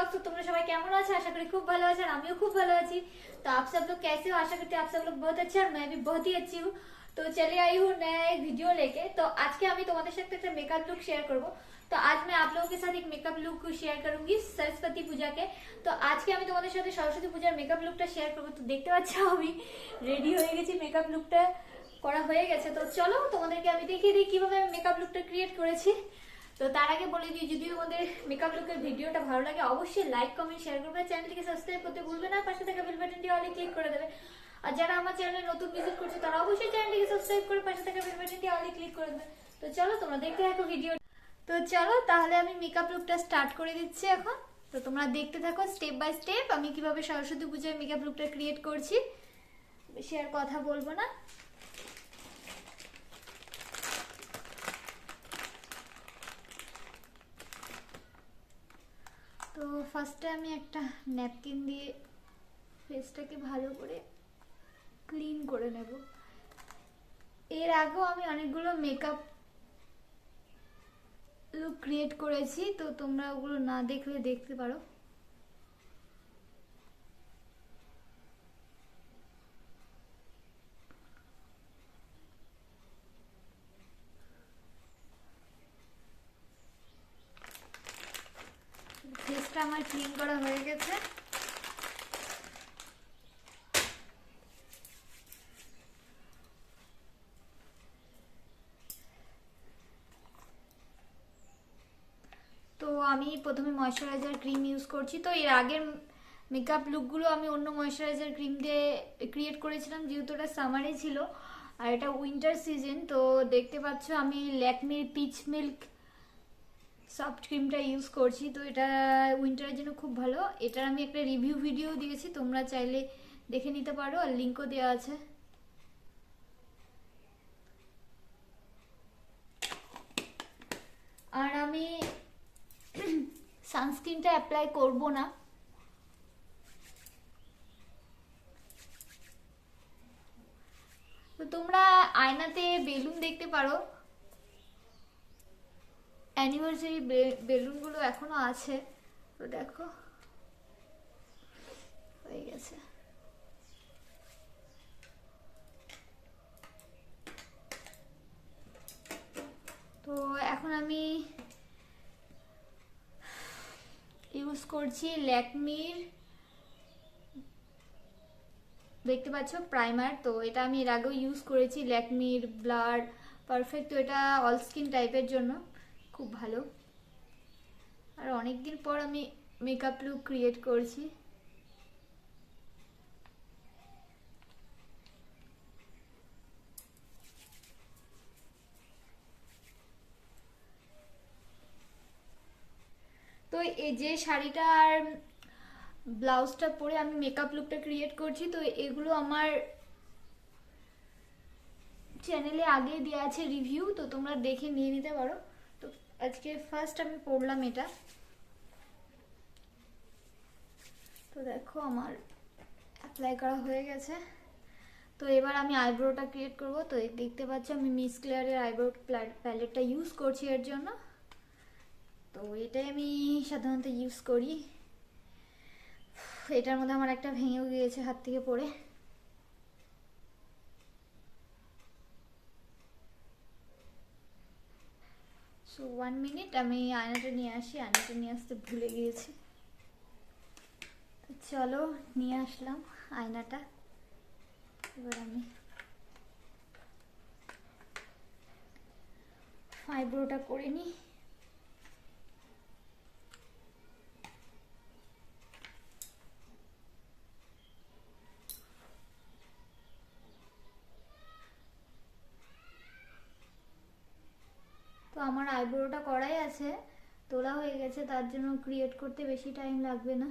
Blog. तो তোমরা সবাই কেমন আছো? আশা করি খুব ভালো আছো, আর আমিও খুব ভালো আছি। तो आप सब लोग कैसे हो? आशा करती हूँ आप सब लोग बहुत अच्छे, और मैं भी बहुत ही अच्छी हूँ। तो चले आई हूँ नया एक वीडियो लेके। तो आज के আমি তোমাদের সাথে একটা মেकअप लुक शेयर করব। तो आज मैं आप लोगों के साथ एक मेकअप लुक शेयर करूंगी सरस्वती पूजा के। तो आज के আমি তোমাদের সাথে সরস্বতী পূজার মেকআপ লুকটা শেয়ার করব। তো দেখতে পাচ্ছ আমি রেডি হয়ে গেছি, মেকআপ লুকটা করা হয়ে গেছে। তো চলো তোমাদেরকে আমি দেখিয়ে দিই কিভাবে আমি মেকআপ লুকটা ক্রিয়েট করেছি। তো তার আগে বলে দিই, যদি তোমাদের মেকআপ লুকের ভিডিওটা ভালো লাগে অবশ্যই লাইক কমেন্ট শেয়ার করবে, চ্যানেলটিকে সাবস্ক্রাইব করতে ভুলবে না, পাশে থাকা বেল বাটনটি অলে ক্লিক করে দেবে। আর যারা আমার চ্যানেলে নতুন ভিজিট করছে তারা অবশ্যই চ্যানেলটিকে সাবস্ক্রাইব করে পাশে থাকা বেল বাটনটি অলে ক্লিক করে দেবে। তো চলো তোমরা দেখতে থাকো ভিডিও। তো চলো তাহলে আমি মেকআপ লুকটা স্টার্ট করে দিচ্ছি এখন। তো তোমরা দেখতে থাকো স্টেপ বাই স্টেপ আমি কিভাবে সরস্বতী পূজায় মেকআপ লুকটা ক্রিয়েট করছি। বেশি আর কথা বলবো না। তো ফার্স্টে আমি একটা ন্যাপকিন দিয়ে ফেসটাকে ভালো করে ক্লিন করে নেব। এর আগেও আমি অনেকগুলো মেকআপ লুক ক্রিয়েট করেছি, তো তোমরা ওগুলো না দেখলে দেখতে পারো। ফেসটা আমার ক্লিন করা হয়ে গেছে। তো আমি প্রথমে ময়শ্চারাইজার ক্রিম ইউজ করছি। তো এর আগের মেকআপ লুকগুলো আমি অন্য ময়শ্চারাইজার ক্রিম দিয়ে ক্রিয়েট করেছিলাম, যেহেতু এটা সামারে ছিল আর এটা উইন্টার সিজন। তো দেখতে পাচ্ছ আমি ল্যাকমির পিচ মিল্ক সফট ক্রিমটা ইউজ করছি। তো এটা উইন্টারের জন্য খুব ভালো। এটার আমি একটা রিভিউ ভিডিও দিয়েছি, তোমরা চাইলে দেখে নিতে পারো, আর লিঙ্কও দেওয়া আছে। আর আমি সানস্ক্রিনটা অ্যাপ্লাই করব না। তো তোমরা আয়নাতে বেলুন দেখতে পারো, অ্যানিভার্সারি বেলুনগুলো এখনো আছে। তো দেখো হয়ে গেছে। তো এখন আমি ইউজ করছি ল্যাকমির, দেখতে পাচ্ছ প্রাইমার। তো এটা আমি এর আগেও ইউজ করেছি, ল্যাকমির ব্লার পারফেক্ট। তো এটা অল স্কিন টাইপের জন্য খুব ভালো। আর অনেকদিন পর আমি মেকআপ লুক ক্রিয়েট করছি। তো এই যে শাড়িটা আর ব্লাউজটা পরে আমি মেকআপ লুকটা ক্রিয়েট করছি। তো এগুলো আমার চ্যানেলে আগে দেওয়া আছে রিভিউ, তো তোমরা দেখে নিয়ে নিতে পারো। তো আজকে ফার্স্ট আমি পরলাম এটা। তো দেখো আমার অ্যাপ্লাই করা হয়ে গেছে। তো এবার আমি আইব্রোটা ক্রিয়েট করব। তো দেখতে পাচ্ছ আমি মিস ক্লিয়ারের আইব্রো প্যালেটটা ইউজ করছি এর জন্য। তো এটাই আমি সাধারণত ইউজ করি। এটার মধ্যে আমার একটা ভেঙেও গিয়েছে হাত থেকে পড়ে। সো 1 মিনিট, আমি আয়নাটা নিয়ে আসি, আয়নাটা নিয়ে আসতে ভুলে গিয়েছি। তো চলো নিয়ে আসলাম আয়নাটা। এবার আমি আইব্রোটা করে নিই। তো আমার আইব্রোটা করাই আছে, তোলা হয়ে গেছে, তার জন্য ক্রিয়েট করতে বেশি টাইম লাগবে না।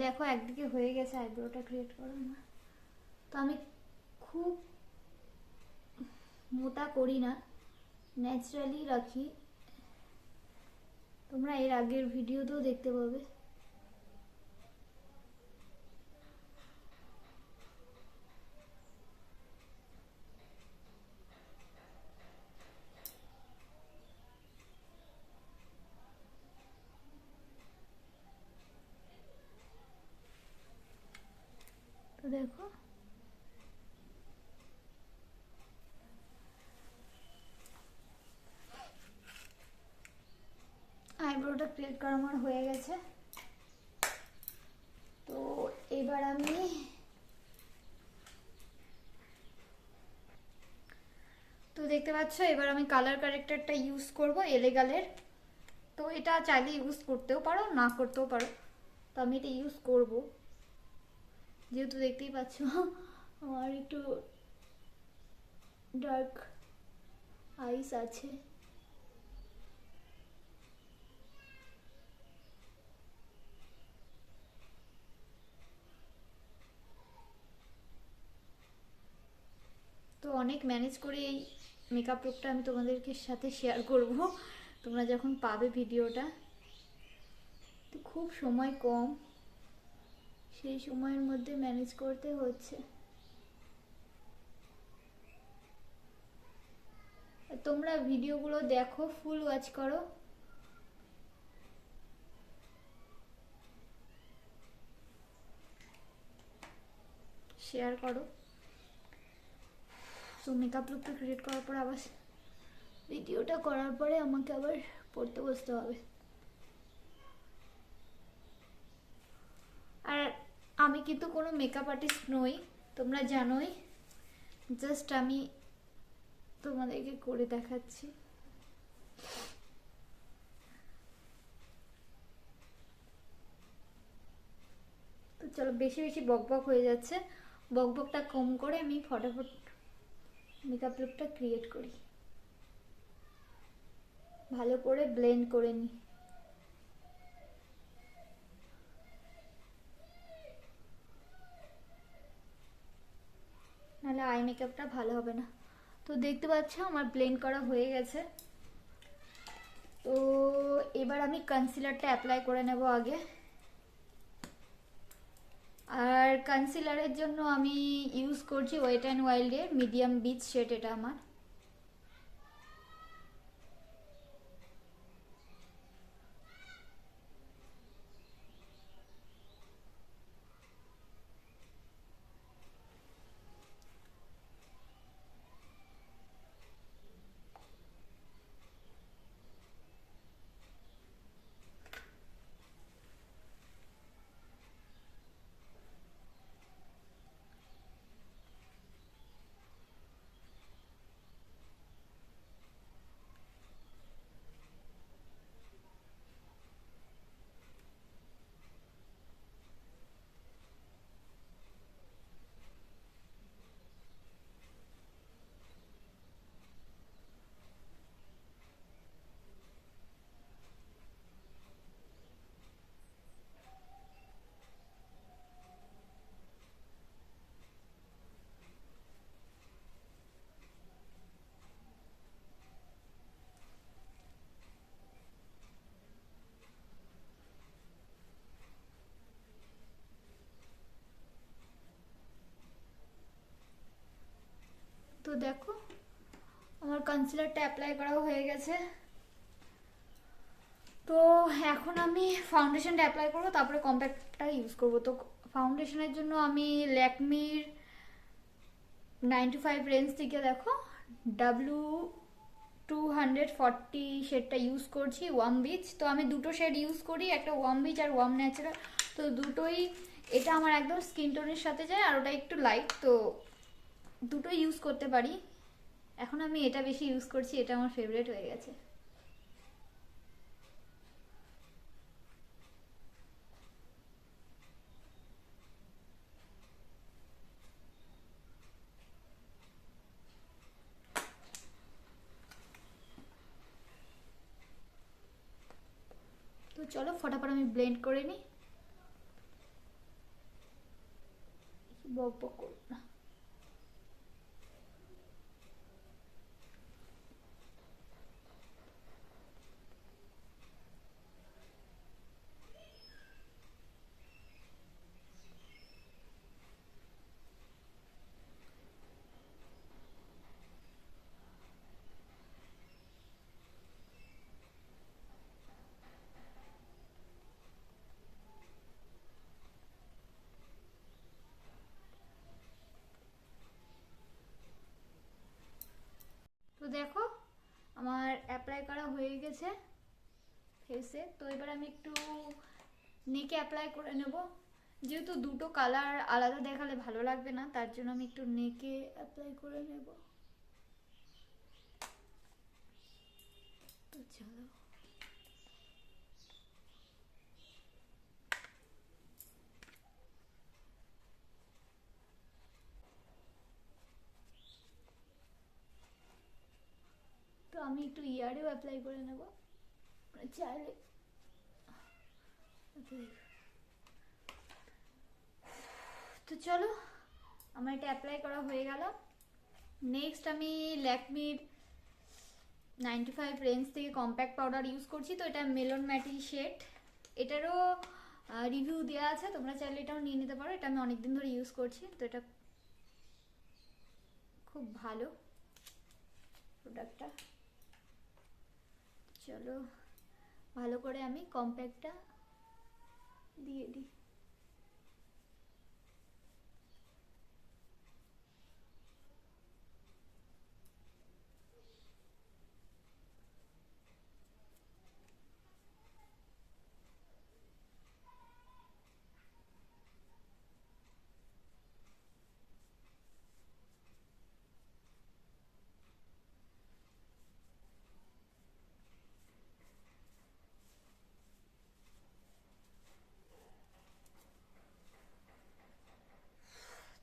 দেখো একদিকে হয়ে গেছে আইব্রোটা ক্রিয়েট করা না। তো আমি খুব মোটা করি না, ন্যাচারালি রাখি। তোমরা এর আগের ভিডিওতেও দেখতে পাবে। পুরোটা ক্রিয়েট করা আমার হয়ে গেছে। তো এবার আমি তো দেখতে পাচ্ছ এবার আমি কালার কারেক্টারটা ইউজ করব এলেগালের। তো এটা চাইলে ইউজ করতেও পারো, না করতেও পারো, তো আমি এটা ইউজ করব যেহেতু দেখতেই পাচ্ছ আমার একটু ডার্ক আইস আছে। তো অনেক ম্যানেজ করে এই মেকআপ লুকটা আমি তোমাদেরকে সাথে শেয়ার করব তোমরা যখন পাবে ভিডিওটা। তো খুব সময় কম, সেই সময়ের মধ্যে ম্যানেজ করতে হচ্ছে। তোমরা ভিডিওগুলো দেখো, ফুল ওয়াচ করো। শেয়ার করো। তো মেকআপ লুকটা ক্রিয়েট করার পর আবার ভিডিওটা করার পরে আমাকে আবার পড়তে বসতে হবে। আর আমি কিন্তু কোনো মেকআপ আর্টিস্ট নই, তোমরা জানোই। জাস্ট আমি তোমাদেরকে করে দেখাচ্ছি। তো চলো, বেশি বেশি বকবক হয়ে যাচ্ছে, বকবকটা কম করে আমি ফটাফট মেকআপ লুকটা ক্রিয়েট করি, ভালো করে ব্লেন্ড করে নিই। নাহলে আই মেকআপটা ভালো হবে না। তো দেখতে পাচ্ছ আমার ব্লেন্ড করা হয়ে গেছে। তো এবার আমি কনসিলারটা অ্যাপ্লাই করে নেব আগে। আর কনসিলারের জন্য আমি ইউজ করছি ওয়েট অ্যান্ড ওয়াইল্ডের মিডিয়াম বিচ শেড, এটা আমার। তো দেখো আমার কনসিলারটা অ্যাপ্লাই করা হয়ে গেছে। তো এখন আমি ফাউন্ডেশনটা অ্যাপ্লাই করবো, তারপরে কম্প্যাক্টটা ইউজ করবো। তো ফাউন্ডেশনের জন্য আমি ল্যাকমির 95 রেঞ্জ থেকে দেখো W240 শেডটা ইউজ করছি, ওয়ার্ম বিচ। তো আমি দুটো শেড ইউজ করি, একটা ওয়ার্ম বিচ আর ওয়ার্ম ন্যাচারাল। তো দুটোই, এটা আমার একদম স্কিন টোনের সাথে যায় আর ওটা একটু লাইট, তো দুটোই ইউজ করতে পারি। এখন আমি এটা বেশি ইউজ করছি, এটা আমার ফেভারিট হয়ে গেছে। তো চলো ফটাফট আমি ব্লেন্ড করে নিই, বক বক করব না। তো দেখো আমার অ্যাপ্লাই করা হয়ে গেছে ফেসে। তো এবার আমি একটু নেকে অ্যাপ্লাই করে নেব, যেহেতু দুটো কালার আলাদা দেখালে ভালো লাগবে না, তার জন্য আমি একটু নেকে অ্যাপ্লাই করে নেব। তো চলো, তো আমি একটু ইয়ারেও অ্যাপ্লাই করে নেব চাইলে। তো চলো, আমার এটা অ্যাপ্লাই করা হয়ে গেল। নেক্সট আমি ল্যাকমির 95 রেঞ্জ থেকে কম্প্যাক্ট পাউডার ইউজ করছি। তো এটা মেলন ম্যাটি শেড, এটারও রিভিউ দেওয়া আছে, তোমরা চাইলে এটাও নিয়ে নিতে পারো। এটা আমি অনেকদিন ধরে ইউজ করছি, তো এটা খুব ভালো প্রোডাক্টটা। চলো ভালো করে আমি কম্প্যাক্টটা দিয়ে দিই।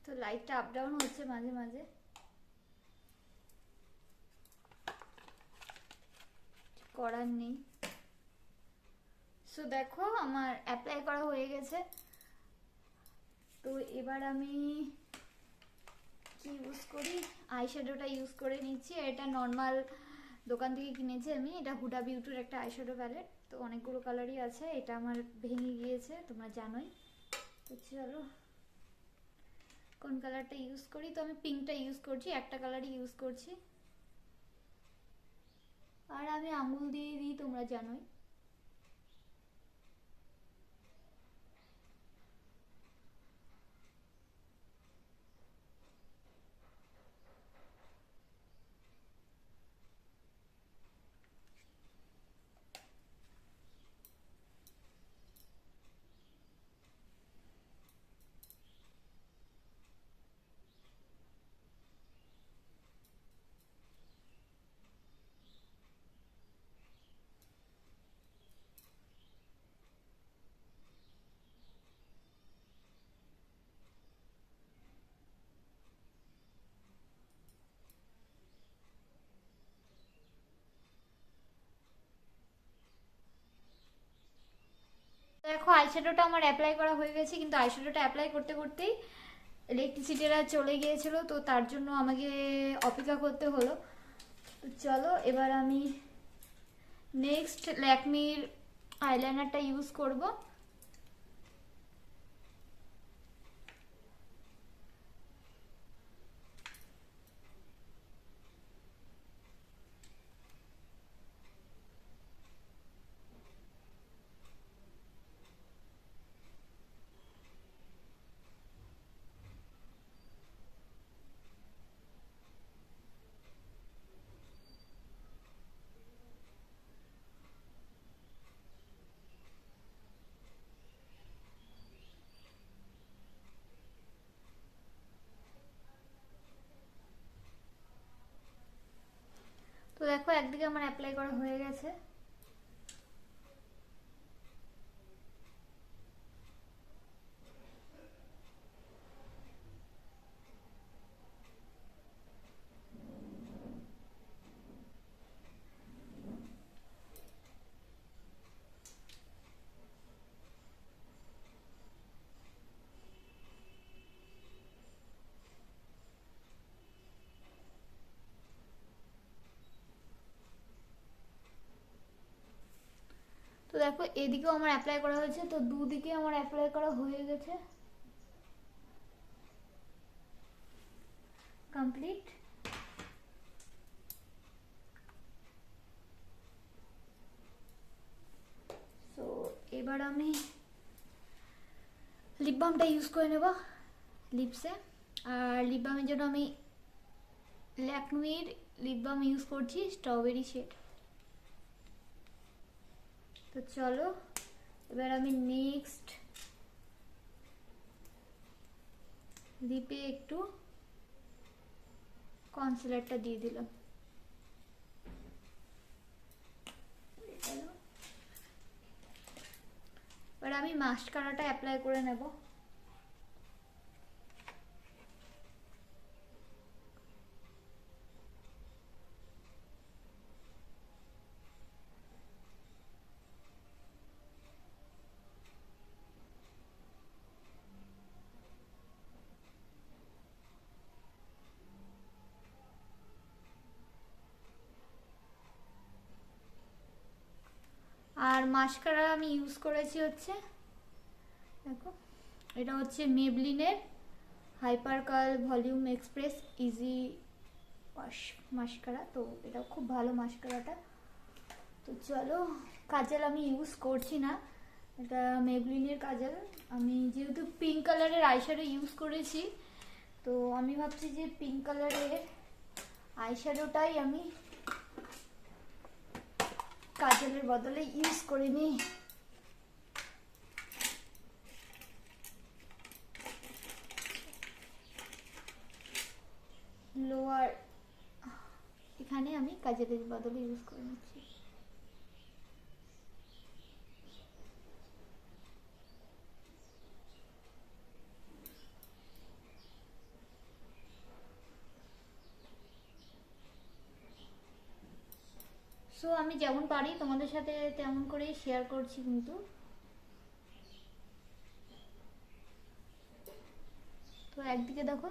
তো লাইটটা আপ ডাউন হচ্ছে মাঝে মাঝে, করার নেই। সো দেখো আমার অ্যাপ্লাই করা হয়ে গেছে। তো এবার আমি কি ইউজ করি, আইশ্যাডোটা ইউজ করে নিচ্ছি। এটা নর্মাল দোকান থেকে কিনেছি আমি, এটা হুডা বিউটির একটা আইশ্যাডো প্যালেট। তো অনেকগুলো কালারই আছে, এটা আমার ভেঙে গিয়েছে তোমরা জানোই। তো চলো কোন কালারটা ইউজ করি, তো আমি পিঙ্কটা ইউজ করছি, একটা কালারই ইউজ করছি। আর আমি আঙুল দিয়ে দিই, তোমরা জানোই। দেখো আইশ্যাডোটা আমার অ্যাপ্লাই করা হয়ে গেছে, কিন্তু আইশ্যাডোটা অ্যাপ্লাই করতে করতেই ইলেকট্রিসিটিটা চলে গিয়েছিল, তো তার জন্য আমাকে অপেক্ষা করতে হলো। তো চলো এবার আমি নেক্সট ল্যাকমির আইলাইনারটা ইউজ করব। তো দেখো একদিকে আমার অ্যাপ্লাই করা হয়ে গেছে। তো দেখো এদিকেও আমার অ্যাপ্লাই করা হয়েছে, তো দুদিকে আমার অ্যাপ্লাই করা হয়ে গেছে কমপ্লিট। সো এবার আমি লিপ বামটা ইউজ করে নেব লিপসে। আর লিপ বামের জন্য আমি ল্যাকমির লিপ বাম ইউজ করছি, স্ট্রবেরি শেড। তো চলো এবার আমি নেক্সট লিপে একটু কনসিলারটা দিয়ে দিলাম। এবার আমি মাস্কারাটা অ্যাপ্লাই করে নেব। আর মাস্কারা আমি ইউজ করেছি হচ্ছে, দেখো এটা হচ্ছে মেবলিনের hyper curl volume express easy wash mascara. তো এটা খুব ভালো মাস্কারাটা। তো চলো, কাজল আমি ইউজ করছি না, এটা মেবলিনের কাজল। আমি যেহেতু পিঙ্ক কালারের আইশ্যাডো ইউজ করেছি, তো আমি ভাবছি যে পিঙ্ক কালারের আইশ্যাডোটাই আমি কাজলের বদলে ইউজ করে নিই। লোয়ার এখানে আমি কাজলের বদলে ইউজ করে নিচ্ছি। সো আমি যেমন পারি তোমাদের সাথে তেমন করেই শেয়ার করছি। কিন্তু তো একদিকে দেখো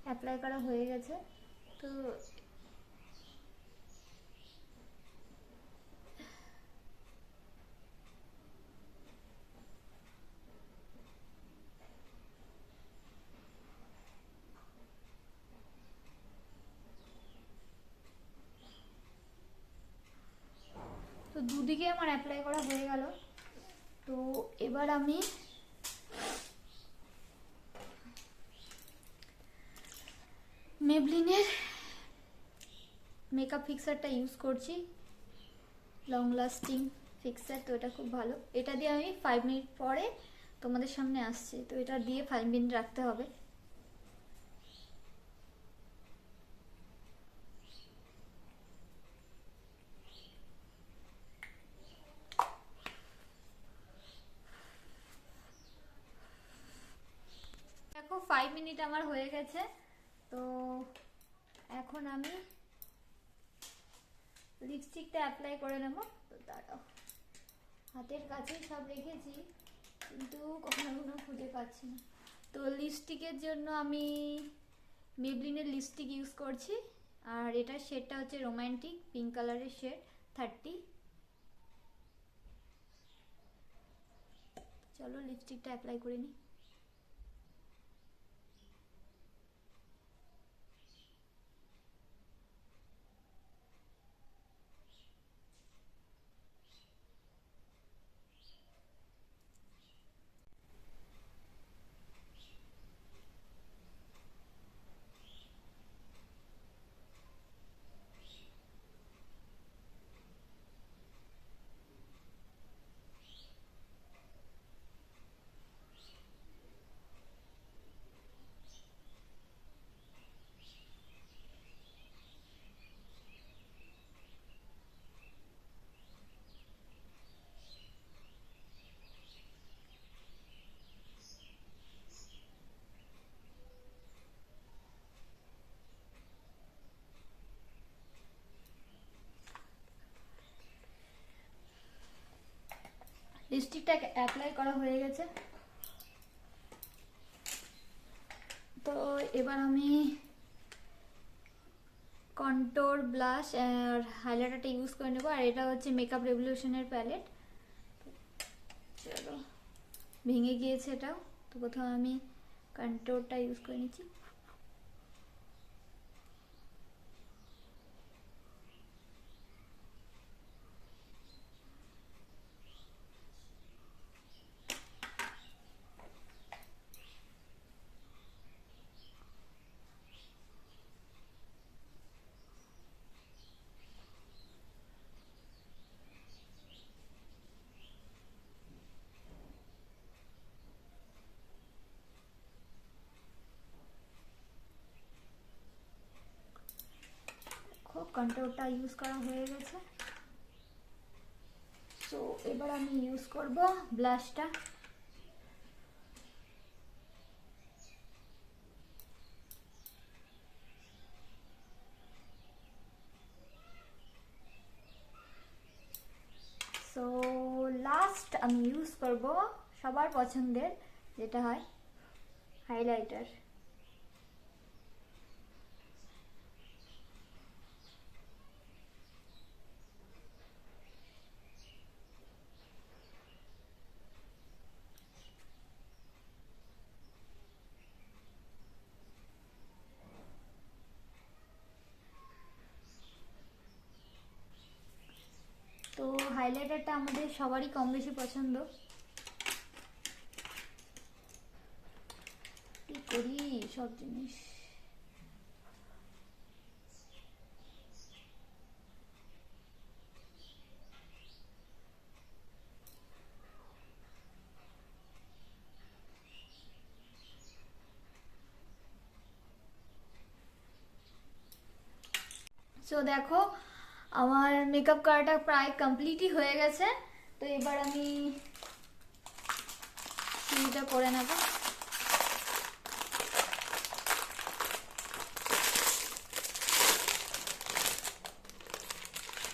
অ্যাপ্লাই করা হয়ে গেছে। তো তো দুদিকে আমার অ্যাপ্লাই করা হয়ে গেল। তো এবার আমি মেবলিনের মেকআপ ফিক্সারটা ইউজ করছি, লং লাস্টিং ফিক্সার। তো এটা খুব ভালো, এটা দিয়ে আমি 5 মিনিট পরে তোমাদের সামনে আসছি। তো এটা দিয়ে 5 মিনিট রাখতে হবে। দেখো 5 মিনিট আমার হয়ে গেছে। তো এখন আমি লিপস্টিকটা অ্যাপ্লাই করে নেব। তো দাঁড়াও, হাতের কাছেই সব রেখেছি কিন্তু কখনো খুঁজে পাচ্ছি না। তো লিপস্টিকের জন্য আমি মেবলিনের লিপস্টিক ইউজ করছি, আর এটার শেডটা হচ্ছে রোমান্টিক পিঙ্ক কালারের শেড 30। চলো লিপস্টিকটা অ্যাপ্লাই করে নিই। লিপস্টিকটা অ্যাপ্লাই করা হয়ে গেছে। তো এবার আমি কন্ট্রোর ব্লাশ আর হাইলাইটারটা ইউজ করে নেবো। আর এটা হচ্ছে মেকআপ রেভলিউশনের প্যালেট। চলো, ভেঙে গিয়েছে এটাও। তো প্রথমে আমি কন্ট্রোরটা ইউজ করে নিচ্ছি। কন্ট্রোলটা ইউজ করা হয়ে গেছে। সো এবার আমি ইউজ করব ব্লাশটা। সো লাস্ট আমি ইউজ করব সবার পছন্দের, যেটা হয় হাইলাইটার। তো হাইলাইটারটা আমাদের সবারই কম বেশি পছন্দ। কি করি সব জিনিস। সো দেখো আমার মেকআপ করাটা প্রায় কমপ্লিটই হয়ে গেছে। তো এবার আমি চুড়িটা করে নেব।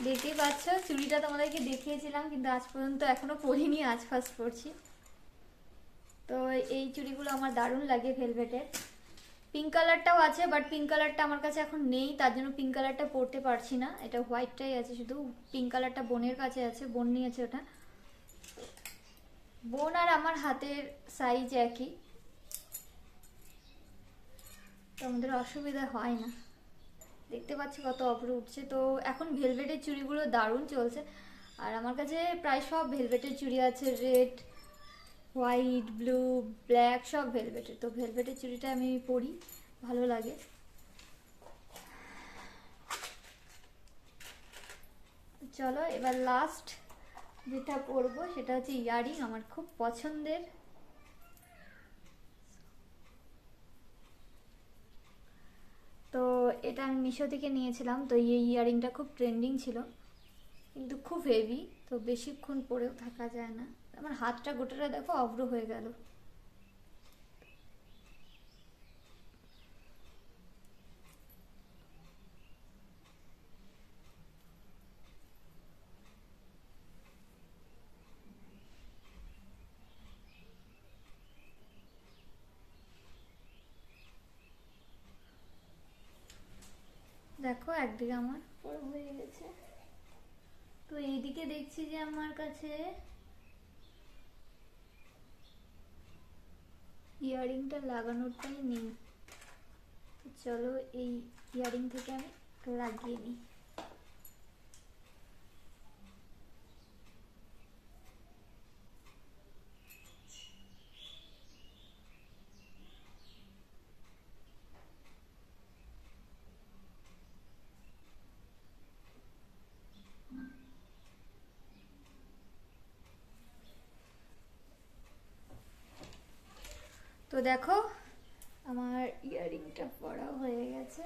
দেখতেই পাচ্ছ চুড়িটা তোমাদেরকে দেখিয়েছিলাম, কিন্তু আজ পর্যন্ত এখনো পরিনি, আজ ফার্স্ট পরছি। তো এই চুড়িগুলো আমার দারুণ লাগে ভেলভেটের। পিঙ্ক কালারটাও আছে, বাট পিঙ্ক কালারটা আমার কাছে এখন নেই, তার জন্য পিঙ্ক কালারটা পরতে পারছি না। এটা হোয়াইটটাই আছে, শুধু পিঙ্ক কালারটা বোনের কাছে আছে, বোন নিয়েছে ওটা। বোন আর আমার হাতের সাইজ একই, তো আমাদের অসুবিধা হয় না। দেখতে পাচ্ছি কত অপরে উঠছে। তো এখন ভেলভেটের চুড়িগুলো দারুণ চলছে, আর আমার কাছে প্রায় সব ভেলভেটের চুড়ি আছে, রেড, হোয়াইট, ব্লু, ব্ল্যাক, সব ভেলভেটের। তো ভেলভেটের চুড়িটা আমি পরি, ভালো লাগে। চলো এবার লাস্ট যেটা পরবো সেটা হচ্ছে ইয়ারিং, আমার খুব পছন্দের। তো এটা আমি মিশো থেকে নিয়েছিলাম। তো এই ইয়ারিংটা খুব ট্রেন্ডিং ছিল, কিন্তু খুব হেভি, তো বেশিক্ষণ পরেও থাকা যায় না। আমার হাতটা গোটাটা দেখো অব্র হয়ে গেল। দেখো একদিকে আমার পুরো হয়ে গেছে। তো এইদিকে দেখছি যে আমার কাছে ইয়ারিংটা লাগানোটাই নেই। চলো এই ইয়ারিং থেকে আমি লাগিয়ে নিই। তো দেখো আমার ইয়ারিংটা পরা হয়ে গেছে।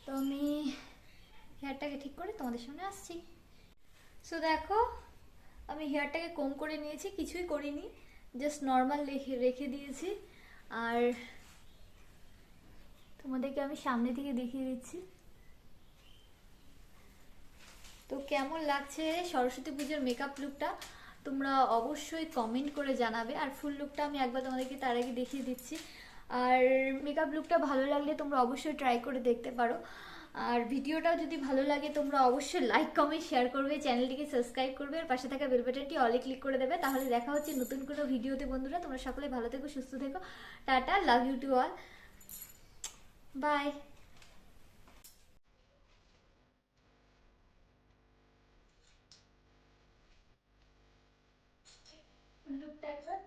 তো আমি হেয়ারটাকে ঠিক করে তোমাদের সামনে আসছি। সো দেখো আমি হেয়ারটাকে কম করে নিয়েছি, কিছুই করিনি, জাস্ট নর্মাল রেখে দিয়েছি। আর তোমাদেরকে আমি সামনে থেকে দেখিয়ে দিচ্ছি। তো কেমন লাগছে সরস্বতী পুজোর মেকআপ লুকটা তোমরা অবশ্যই কমেন্ট করে জানাবে। আর ফুল লুকটা আমি একবার তোমাদেরকে তার আগে দেখিয়ে দিচ্ছি। আর মেকআপ লুকটা ভালো লাগলে তোমরা অবশ্যই ট্রাই করে দেখতে পারো। আর ভিডিওটাও যদি ভালো লাগে তোমরা অবশ্যই লাইক, কমেন্ট, শেয়ার করবে, চ্যানেলটিকে সাবস্ক্রাইব করবে, আর পাশে থাকা বেল বাটনটি অলে ক্লিক করে দেবে। তাহলে দেখা হচ্ছে নতুন কোনো ভিডিওতে। বন্ধুরা তোমরা সকলে ভালো থেকো, সুস্থ থেকো। Tata, love you to all, bye. লুকটা একবার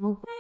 ও